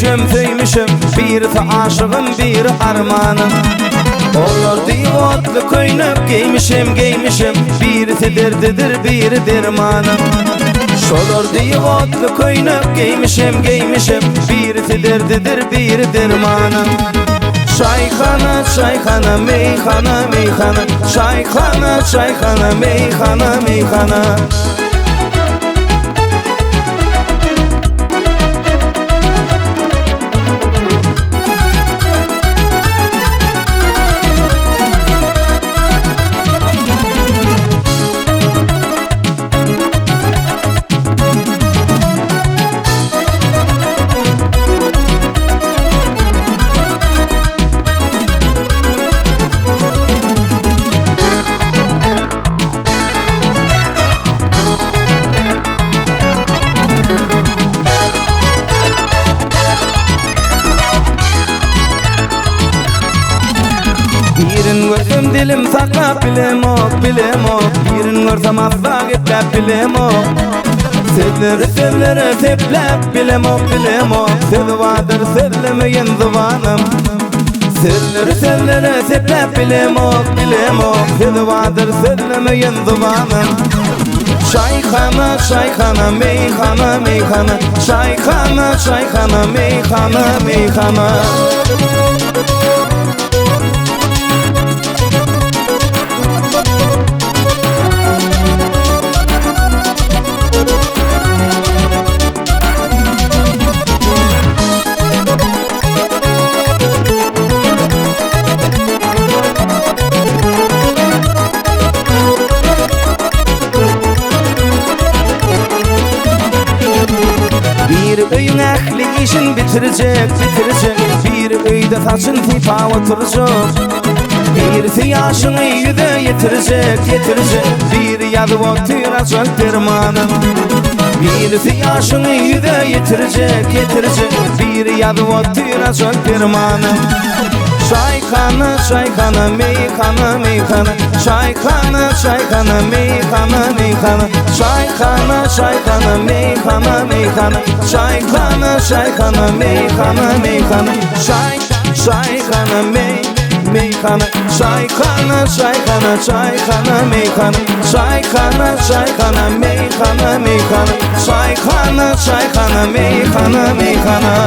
söymüşüm, bir aşığım, bir armanım. Olur divotlu koynup giymişim, bir derdidir, bir dermanım. Şolur divotlu koynup giymişim, bir derdidir, bir dermanım. Çayxana, çayxana, meyxana, meyxana, çayxana, çayxana, meyxana, meyxana. Birin görsem dilim saklap bilem ok, birin görsem asla gitlap bilem ok. Sevleri seplep bilem ok, sev vardır sevlemeyen zıvanım. Sevleri seplep bilem ok, sev vardır sevlemeyen zıvanım. Çayxana, çayxana, meyxana, meyxana, çayxana, çayxana, meyxana, meyxana. Bir öyün ehli işin bitirecek, bir öyde saçın tipa oturacak. Bir yaşını yüze yetirecek, bir yadı oturacak dermanım. Bir yaşını yüze yetirecek, bir yadı oturacak dermanım. Çayxana, çayxana, meyxana, meyxana, çayxana, çayxana, meyxana, meyxana, çayxana, çayxana, meyxana, meyxana, çayxana, çayxana, meyxana, meyxana, çayxana, meyxana, çayxana, çayxana, çayxana, meyxana, çayxana, çayxana, meyxana, meyxana, çayxana, çayxana, meyxana, meyxana.